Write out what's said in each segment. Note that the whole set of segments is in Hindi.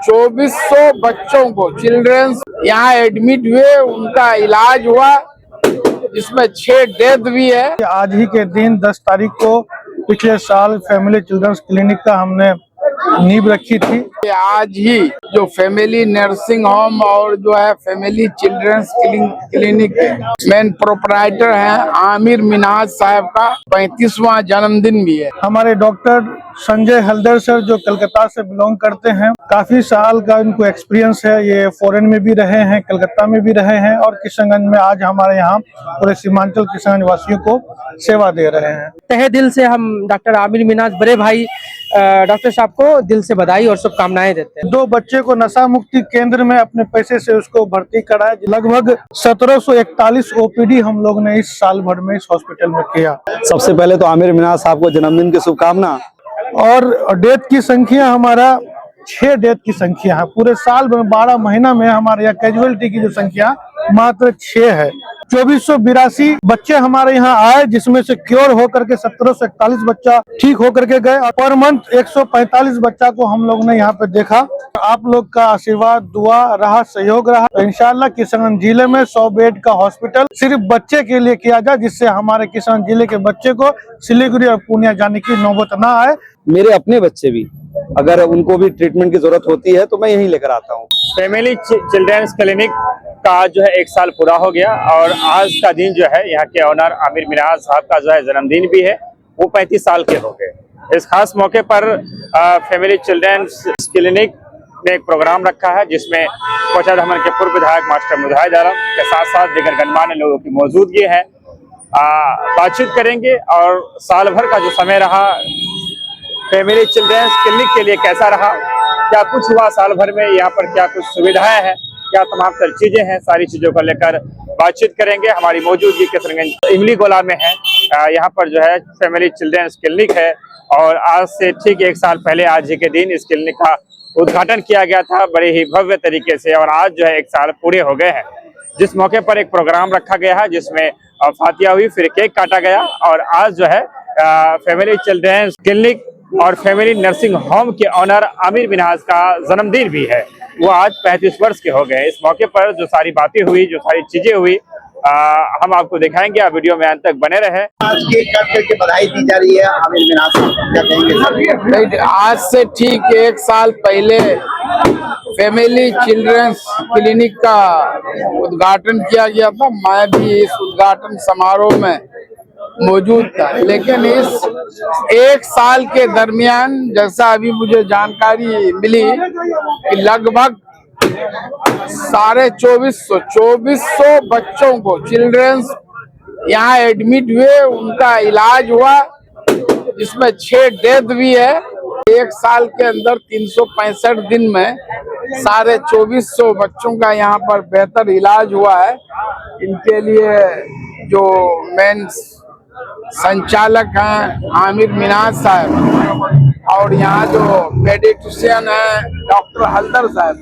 2400 बच्चों को चिल्ड्रंस यहाँ एडमिट हुए, उनका इलाज हुआ, जिसमें 6 डेथ भी है। आज ही के दिन 10 तारीख को पिछले साल फैमिली चिल्ड्रंस क्लिनिक का हमने नींव रखी थी। आज ही जो फैमिली नर्सिंग होम और जो है family childrens clinic main proprietor हैं आमिर मिनाज साहब का 35वां जन्मदिन भी है। हमारे डॉक्टर संजय हल्दर सर जो कलकत्ता से बिलोंग करते हैं, काफी साल का इनको एक्सपीरियंस है। ये फॉरेन में भी रहे हैं, कलकत्ता में भी रहे हैं और किशनगंज में आज हमारे यहाँ पूरे सीमांचल किशनगंज वासियों को सेवा दे रहे हैं। तहे दिल से हम डॉक्टर आमिर मिनाज बड़े भाई डॉक्टर साहब को दिल से बधाई और शुभकामनाएं देते हैं। 2 बच्चे को नशा मुक्ति केंद्र में अपने पैसे से उसको भर्ती कराया। लगभग 1741 ओपीडी हम लोग ने इस साल भर में इस हॉस्पिटल में किया। सबसे पहले तो आमिर मिनाज साहब को जन्मदिन की शुभकामना। और डेथ की संख्या हमारा 6 डेथ की संख्या है। पूरे साल में 12 महीना में हमारे यहाँ कैजुअलिटी की जो संख्या मात्र 6 है। 2482 बच्चे हमारे यहाँ आए, जिसमें से क्योर होकर के 1741 बच्चा ठीक होकर के गए। पर मंथ 145 बच्चा को हम लोग ने यहाँ पे देखा। आप लोग का आशीर्वाद, दुआ रहा, सहयोग रहा, तो इंशाल्लाह किशनगंज जिले में 100 बेड का हॉस्पिटल सिर्फ बच्चे के लिए किया जाए, जिससे हमारे किशनगंज जिले के बच्चे को सिलीगुड़ी और पूर्णिया जाने की नौबत ना आए। मेरे अपने बच्चे भी अगर उनको भी ट्रीटमेंट की जरूरत होती है तो मैं यहीं लेकर आता हूँ। फैमिली चिल्ड्रंस क्लिनिक का जो है 1 साल पूरा हो गया और आज का दिन जो है यहाँ के ऑनर आमिर मिनाज साहब का जो है जन्मदिन भी है। वो 35 साल के हो गए। इस खास मौके पर फैमिली चिल्ड्रंस क्लिनिक ने एक प्रोग्राम रखा है, जिसमें कोचाधामन के पूर्व विधायक मास्टर मुजाहिद आलम के साथ साथ दीगर गणमान्य लोगों की मौजूदगी है। बातचीत करेंगे और साल भर का जो समय रहा फैमिली चिल्ड्रंस क्लिनिक के लिए कैसा रहा, क्या कुछ हुआ साल भर में, यहाँ पर क्या कुछ सुविधाएं हैं, क्या तमाम तर चीजें हैं, सारी चीजों को लेकर बातचीत करेंगे। हमारी मौजूदगी किशनगंज इमली गोला में है। यहाँ पर जो है फैमिली चिल्ड्रंस क्लिनिक है और आज से ठीक 1 साल पहले आज ही के दिन इस क्लिनिक का उद्घाटन किया गया था बड़े ही भव्य तरीके से और आज जो है 1 साल पूरे हो गए हैं। जिस मौके पर एक प्रोग्राम रखा गया है, जिसमें फातिया हुई, फिर केक काटा गया और आज जो है फैमिली चिल्ड्रंस क्लिनिक और फैमिली नर्सिंग होम के ऑनर आमिर मिनाज का जन्मदिन भी है। वो आज 35 वर्ष के हो गए। इस मौके पर जो सारी बातें हुई, जो सारी चीजें हुई, हम आपको दिखाएंगे। आप वीडियो में अंत तक बने रहे। आज केक काट करके बधाई दी जा रही है आमिर मिनाज साहब, क्या कहेंगे सर? आज से ठीक 1 साल पहले फैमिली चिल्ड्रंस क्लिनिक का उद्घाटन किया गया था। मैं भी इस उद्घाटन समारोह में मौजूद था, लेकिन इस 1 साल के दरमियान जैसा अभी मुझे जानकारी मिली कि लगभग 2450 बच्चों को चिल्ड्रंस यहाँ एडमिट हुए, उनका इलाज हुआ, जिसमें 6 डेथ भी है। 1 साल के अंदर 365 दिन में 2450 बच्चों का यहाँ पर बेहतर इलाज हुआ है। इनके लिए जो मेन संचालक हैं आमिर मिनाज साहब और यहाँ जो मेडिसिशियन है डॉक्टर हल्दर साहब,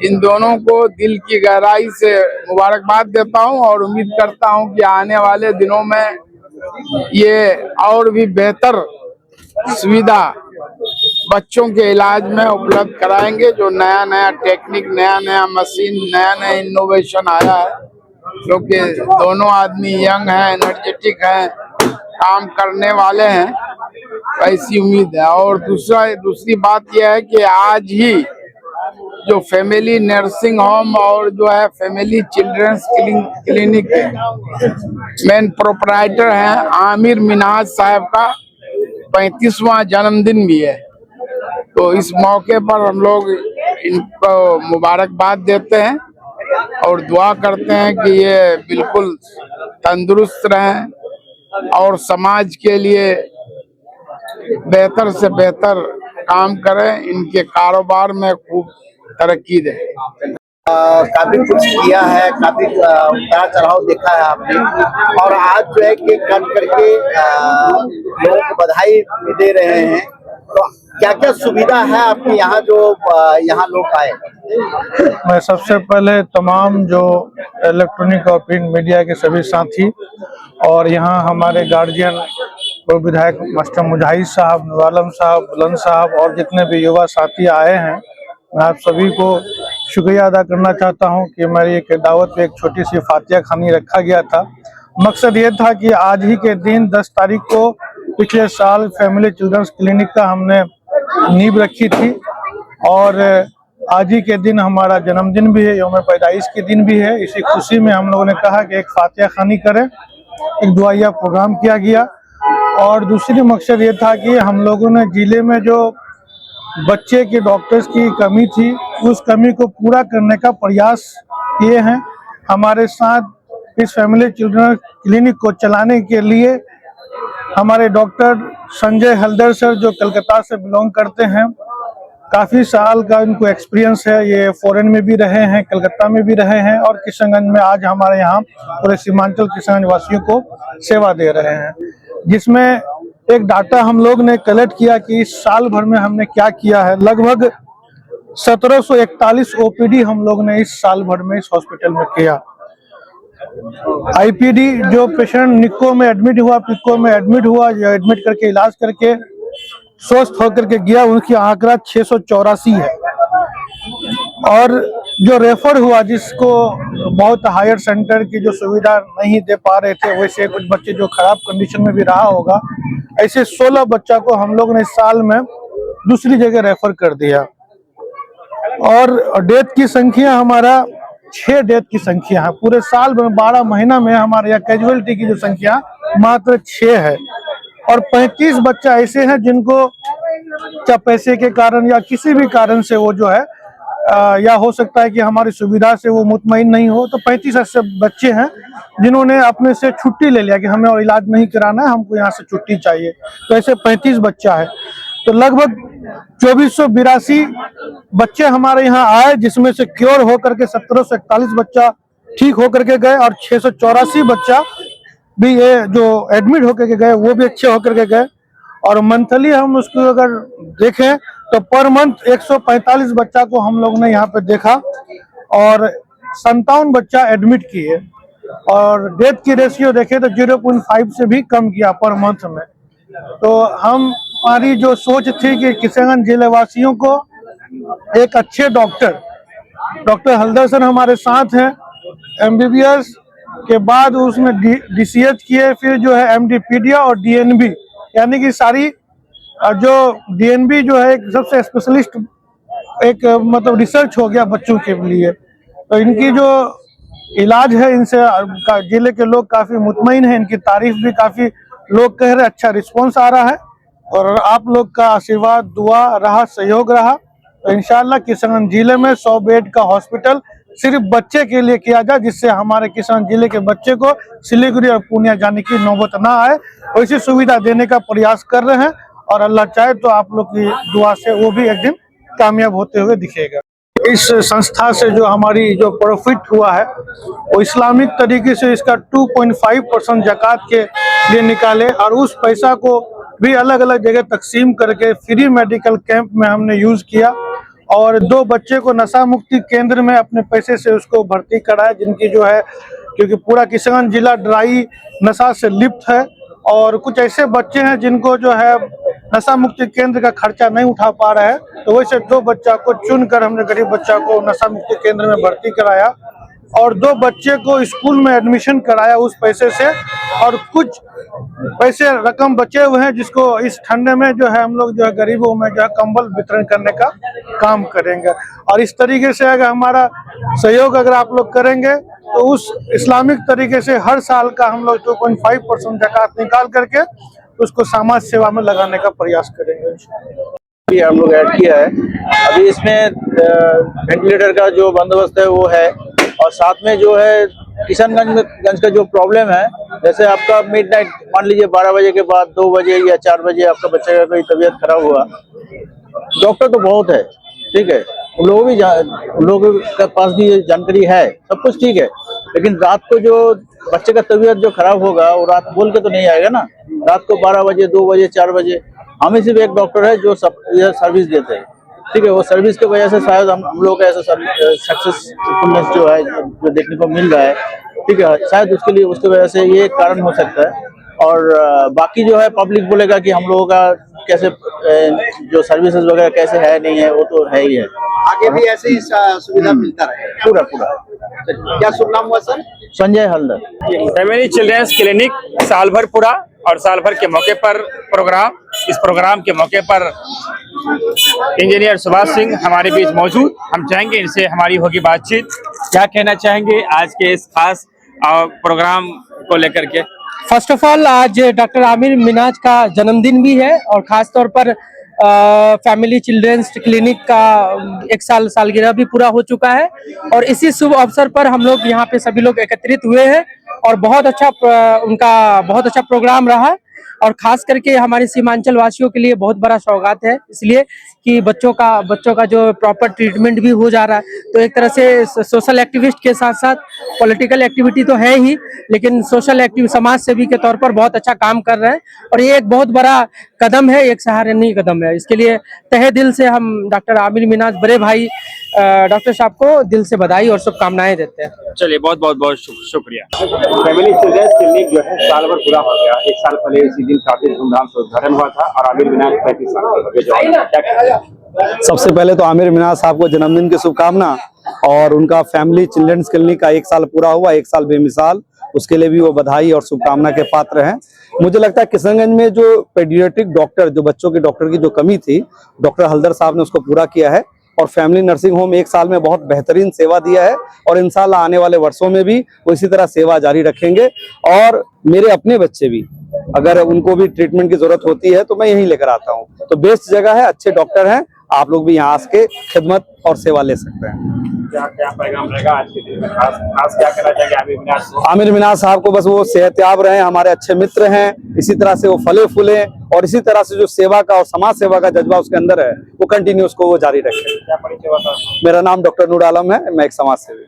इन दोनों को दिल की गहराई से मुबारकबाद देता हूँ और उम्मीद करता हूँ कि आने वाले दिनों में ये और भी बेहतर सुविधा बच्चों के इलाज में उपलब्ध कराएंगे। जो नया नया टेक्निक, नया नया मशीन, नया नया इनोवेशन आया है, क्योंकि दोनों आदमी यंग हैं, एनर्जेटिक हैं, काम करने वाले हैं, ऐसी उम्मीद है। और दूसरी बात यह है कि आज ही जो फैमिली नर्सिंग होम और जो है family childrens clinic main proprietor हैं आमिर मिनाज साहब का 35वां जन्मदिन भी है। तो इस मौके पर हम लोग इनको मुबारकबाद देते हैं और दुआ करते हैं कि ये बिल्कुल तंदुरुस्त रहें और समाज के लिए बेहतर से बेहतर काम करें, इनके कारोबार में खूब तरक्की दे। काफी कुछ किया है, काफी उतार चढ़ाव देखा है आपने और आज जो है केक काट करके लोगों को बधाई भी दे रहे हैं। तो क्या क्या सुविधा है आपके यहाँ जो यहाँ लोग आए? मैं सबसे पहले तमाम जो इलेक्ट्रॉनिक और प्रिंट मीडिया के सभी साथी और यहाँ हमारे गार्जियन विधायक मास्टर मुजाहिद साहब, नूर आलम साहब, बुलंद साहब और जितने भी युवा साथी आए हैं मैं आप सभी को शुक्रिया अदा करना चाहता हूं कि मेरी एक दावत पे एक छोटी सी फातिया खानी रखा गया था। मकसद ये था कि आज ही के दिन 10 तारीख को पिछले साल फैमिली चिल्ड्रंस क्लिनिक का हमने नींव रखी थी और आज ही के दिन हमारा जन्मदिन भी है, यौम पैदाइश के दिन भी है। इसी खुशी में हम लोगों ने कहा कि एक फातिया खानी करें, एक दुआया प्रोग्राम किया गया। और दूसरी मकसद ये था कि हम लोगों ने जिले में जो बच्चे के डॉक्टर्स की कमी थी उस कमी को पूरा करने का प्रयास किए हैं। हमारे साथ इस फैमिली चिल्ड्रन क्लिनिक को चलाने के लिए हमारे डॉक्टर संजय हल्दर सर जो कलकत्ता से बिलोंग करते हैं, काफ़ी साल का इनको एक्सपीरियंस है। ये फॉरेन में भी रहे हैं, कलकत्ता में भी रहे हैं और किशनगंज में आज हमारे यहाँ पूरे सीमांचल किशनगंज वासियों को सेवा दे रहे हैं। जिसमें एक डाटा हम लोग ने कलेक्ट किया कि इस साल भर में हमने क्या किया है। लगभग 1741 ओपीडी हम लोग ने इस साल भर में इस हॉस्पिटल में किया। आईपीडी जो पेशेंट निको में एडमिट हुआ, पिको में एडमिट हुआ, जो एडमिट करके इलाज करके स्वस्थ होकर के गया, उनकी आंकड़ा 684 है। और जो रेफर हुआ, जिसको बहुत हायर सेंटर की जो सुविधा नहीं दे पा रहे थे, वैसे कुछ बच्चे जो खराब कंडीशन में भी रहा होगा, ऐसे 16 बच्चा को हम लोग ने इस साल में दूसरी जगह रेफर कर दिया। और डेथ की संख्या हमारा 6 डेथ की संख्या है। पूरे साल में 12 महीना में हमारे यहाँ कैजुअलिटी की जो संख्या मात्र 6 है। और 35 बच्चा ऐसे हैं जिनको क्या पैसे के कारण या किसी भी कारण से वो जो है या हो सकता है कि हमारी सुविधा से वो मुतमईन नहीं हो, तो 35 ऐसे बच्चे हैं जिन्होंने अपने से छुट्टी ले लिया कि हमें और इलाज नहीं कराना है, हमको यहाँ से छुट्टी चाहिए। तो ऐसे 35 बच्चा है। तो लगभग 2482 बच्चे हमारे यहाँ आए, जिसमें से क्योर होकर के 1741 बच्चा ठीक होकर के गए और 684 बच्चा भी ये जो एडमिट होकर के गए वो भी अच्छे होकर के गए। और मंथली हम उसको अगर देखें तो पर मंथ 145 बच्चा को हम लोग ने यहाँ पे देखा और 57 बच्चा एडमिट किए। और डेथ की रेशियो देखें तो 0.5 से भी कम किया पर मंथ में। तो हमारी जो सोच थी कि किशनगंज जिले वासियों को एक अच्छे डॉक्टर हल्दर सर हमारे साथ हैं, एमबीबीएस के बाद उसमें डीसीएच किए, फिर जो है एमडी पीडिया और डीएनबी, यानी कि सारी जो डीएनबी जो है एक सबसे स्पेशलिस्ट एक मतलब रिसर्च हो गया बच्चों के लिए। तो इनकी जो इलाज है, इनसे जिले के लोग काफी मुतमईन हैं, इनकी तारीफ भी काफी लोग कह रहे, अच्छा रिस्पॉन्स आ रहा है। और आप लोग का आशीर्वाद, दुआ रहा, सहयोग रहा, तो इंशाल्लाह किशनगंज जिले में 100 बेड का हॉस्पिटल सिर्फ बच्चे के लिए किया जाए, जिससे हमारे किशनगंज जिले के बच्चे को सिलीगुड़ी और पूर्णिया जाने की नौबत ना आए। वैसी सुविधा देने का प्रयास कर रहे हैं और अल्लाह चाहे तो आप लोग की दुआ से वो भी एक दिन कामयाब होते हुए दिखेगा। इस संस्था से जो हमारी जो प्रॉफिट हुआ है वो इस्लामिक तरीके से इसका 2.5% ज़कात के लिए निकाले और उस पैसा को भी अलग अलग जगह तकसीम करके फ्री मेडिकल कैंप में हमने यूज़ किया। और 2 बच्चे को नशा मुक्ति केंद्र में अपने पैसे से उसको भर्ती कराया, जिनकी जो है क्योंकि पूरा किशनगंज जिला ड्राई नशा से लिप्त है। और कुछ ऐसे बच्चे हैं जिनको जो है नशा मुक्ति केंद्र का खर्चा नहीं उठा पा रहे हैं, तो वैसे 2 बच्चा को चुनकर हमने गरीब बच्चा को नशा मुक्ति केंद्र में भर्ती कराया और 2 बच्चे को स्कूल में एडमिशन कराया उस पैसे से। और कुछ पैसे रकम बचे हुए हैं जिसको इस ठंडे में जो है हम लोग जो है गरीबों में जो है कंबल वितरण करने का काम करेंगे। और इस तरीके से अगर हमारा सहयोग अगर आप लोग करेंगे तो उस इस्लामिक तरीके से हर साल का हम लोग 2.5% ज़कात निकाल करके उसको समाज सेवा में लगाने का प्रयास करेंगे। हम लोग ऐड किया है। अभी इसमें वेंटिलेटर का जो बंदोबस्त है वो है, और साथ में जो है किशनगंज का जो प्रॉब्लम है, जैसे आपका मिडनाइट मान लीजिए 12 बजे के बाद 2 बजे या 4 बजे आपका बच्चे का कोई तबीयत खराब हुआ, डॉक्टर तो बहुत है, ठीक है, उन लोगों के पास भी जानकारी है, सब कुछ ठीक है, लेकिन रात को जो बच्चे का तबीयत जो खराब होगा वो रात बोल के तो नहीं आएगा ना। रात को 12 बजे 2 बजे 4 बजे हमें सिर्फ एक डॉक्टर है जो सब सर्विस देते हैं, ठीक है। वो सर्विस की वजह से शायद हम लोग का ऐसा सक्सेसफुलनेस जो है जो देखने को मिल रहा है, ठीक है, शायद उसके लिए उसकी वजह से ये कारण हो सकता है। और बाकी जो है पब्लिक बोलेगा कि हम लोगों का कैसे जो सर्विसेज वगैरह कैसे है नहीं है, वो तो है ही है। आगे भी ऐसे ही सुविधा मिलता रहे। पूरा पूरा। क्या शुभ नाम हुआ sir? Sanjay Haldar. Family childrens clinic साल भर पूरा, और साल भर के मौके पर इस प्रोग्राम के मौके पर इंजीनियर सुभाष सिंह हमारे बीच मौजूद। हम चाहेंगे इनसे हमारी होगी बातचीत। क्या कहना चाहेंगे आज के इस खास प्रोग्राम को लेकर के? फर्स्ट ऑफ ऑल आज डॉक्टर आमिर मिनाज का जन्मदिन भी है और खास तौर पर फैमिली चिल्ड्रंस क्लिनिक का 1 साल सालगिरह भी पूरा हो चुका है और इसी शुभ अवसर पर हम लोग यहाँ पे सभी लोग एकत्रित हुए हैं और बहुत अच्छा प्रोग्राम रहा और खास करके हमारे सीमांचल वासियों के लिए बहुत बड़ा सौगात है, इसलिए कि बच्चों का जो प्रॉपर ट्रीटमेंट भी हो जा रहा है। तो एक तरह से सोशल एक्टिविस्ट के साथ साथ पॉलिटिकल एक्टिविटी तो है ही, लेकिन सोशल एक्टिव समाज सेवी के तौर पर बहुत अच्छा काम कर रहे हैं और ये एक बहुत बड़ा कदम है, एक सराहनीय कदम है। इसके लिए तहे दिल से हम डॉक्टर आमिर मिनाज बड़े भाई डॉक्टर साहब को दिल से बधाई और शुभकामनाएं देते हैं। चलिए बहुत शुक्रिया। फैमिली चिल्ड्रंस क्लिनिक जो है साल भर पूरा हो गया। 1 साल पहले इसी दिन काफी धूमधाम से उद्घाटन हुआ था और आमिर मिनाज 35 साल हो गए। सबसे पहले तो आमिर मिनाज साहब को जन्मदिन की शुभकामना, और उनका फैमिली चिल्ड्रंस क्लिनिक का 1 साल पूरा हुआ, 1 साल बेमिसाल, उसके लिए भी वो बधाई और शुभकामना के पात्र हैं। मुझे लगता है किशनगंज में जो पेडियाट्रिक डॉक्टर, जो बच्चों के डॉक्टर की जो कमी थी, डॉक्टर हल्दर साहब ने उसको पूरा किया है और फैमिली नर्सिंग होम 1 साल में बहुत बेहतरीन सेवा दिया है और इंशाल्लाह आने वाले वर्षों में भी वो इसी तरह सेवा जारी रखेंगे। और मेरे अपने बच्चे भी, अगर उनको भी ट्रीटमेंट की जरूरत होती है तो मैं यहीं लेकर आता हूँ। तो बेस्ट जगह है, अच्छे डॉक्टर हैं, आप लोग भी यहाँ आके खिदमत और सेवा ले सकते हैं। क्या पैगाम रहेगा आज के दिन में? खास क्या कहना चाहिए आमिर मिनाज को? आमिर मिनाज साहब को बस वो सेहतयाब रहे, हमारे अच्छे मित्र हैं, इसी तरह से वो फले फूले और इसी तरह से जो सेवा का और समाज सेवा का जज्बा उसके अंदर है वो कंटिन्यू उसको वो जारी रखे। क्या परिचय हुआ था? मेरा नाम डॉक्टर नूर आलम है, मैं एक समाज सेवी।